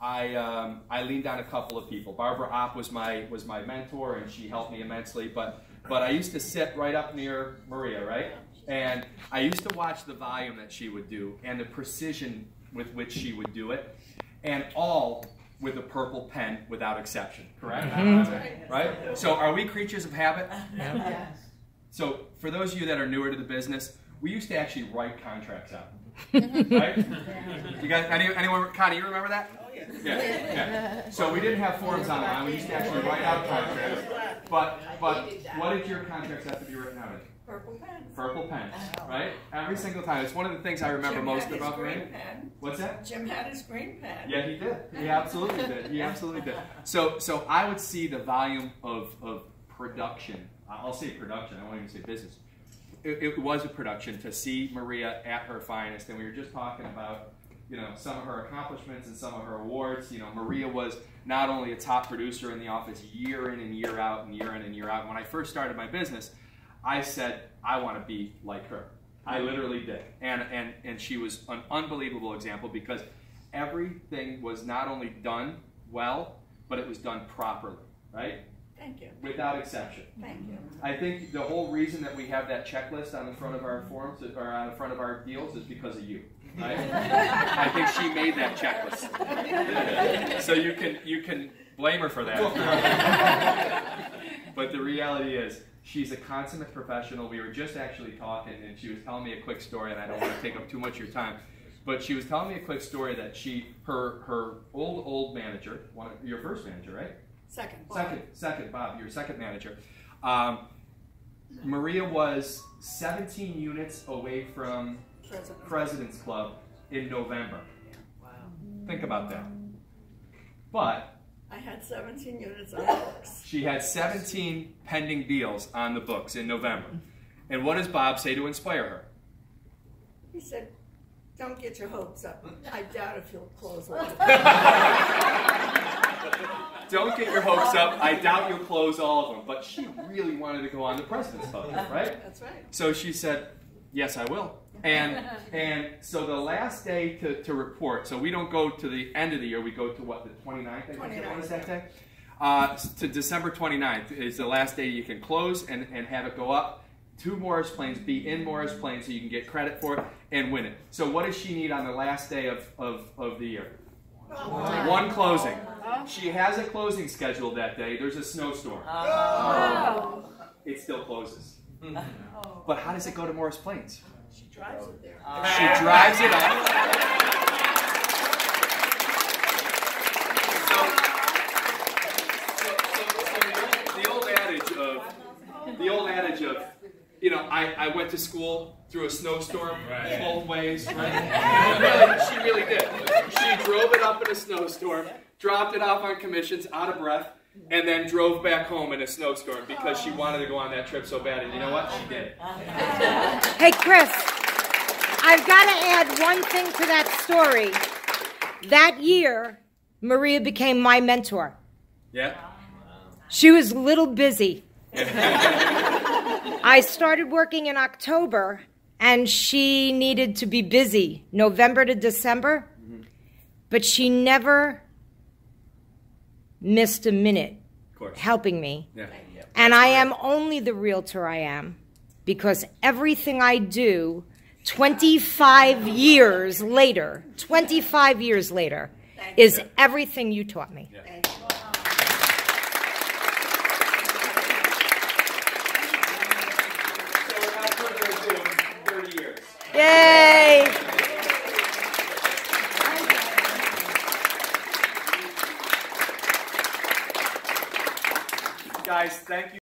I leaned on a couple of people. Barbara Opp was my mentor, and she helped me immensely. But I used to sit right up near Maria, right? And I used to watch the volume that she would do and the precision with which she would do it, and all with a purple pen without exception. Correct? Mm-hmm. Right? So are we creatures of habit? Yes. So for those of you that are newer to the business, we used to actually write contracts out. Right? You guys, anyone, Connie, you remember that? Oh, yes. Yeah. So we didn't have forms online. We used to actually write out contracts. But what did your contracts have to be written out in? Purple pens. Purple pens, right? Every single time. It's one of the things I remember most about me. What's that? Jim had his green pen. Yeah, he did. He absolutely did. He absolutely did. So I would see the volume of production. I'll say production. I won't even say business. It was a production to see Maria at her finest, and we were just talking about, you know, some of her accomplishments and some of her awards. You know, Maria was not only a top producer in the office year in and year out and year in and year out. When I first started my business, I said, I want to be like her. I literally did. And she was an unbelievable example because everything was not only done well, but it was done properly, right? Thank you. Without exception. Thank you. I think the whole reason that we have that checklist on the front of our forms, or on the front of our deals, is because of you. Right? I think she made that checklist. So you can blame her for that. But the reality is, she's a consummate professional. We were just actually talking, and she was telling me a quick story, and I don't want to take up too much of your time, but she was telling me a quick story that her old manager, your first manager, right? Second, Bob, your second manager. Maria was 17 units away from President's Club in November. Wow. Think about that. But I had 17 units on the books. She had 17 pending deals on the books in November. And what does Bob say to inspire her? He said, don't get your hopes up. I doubt if you'll close all of them. Don't get your hopes up. I doubt you'll close all of them. But she really wanted to go on the President's Club, right? That's right. So she said, yes, I will. And so the last day to report, so we don't go to the end of the year, we go to what, the 29th? I think. What is that day? To December 29th is the last day you can close and have it go up to Morris Plains, be in Morris Plains so you can get credit for it and win it. So what does she need on the last day of the year? One closing. She has a closing scheduled that day. There's a snowstorm. It still closes. But how does it go to Morris Plains? She drives it there. She drives it up. So the old adage of, you know, I went to school through a snowstorm both ways, right? She really did. She drove it up in a snowstorm, dropped it off on commissions, out of breath, and then drove back home in a snowstorm because she wanted to go on that trip so bad. And you know what? She did. Hey, Chris, I've got to add one thing to that story. That year, Maria became my mentor. Yeah? She was a little busy. I started working in October, and she needed to be busy November to December, but she never missed a minute helping me. Yeah. And I am only the realtor I am because everything I do 25 years later is everything you taught me. Yeah. So without further ado, 30 years. Yay! Guys, thank you.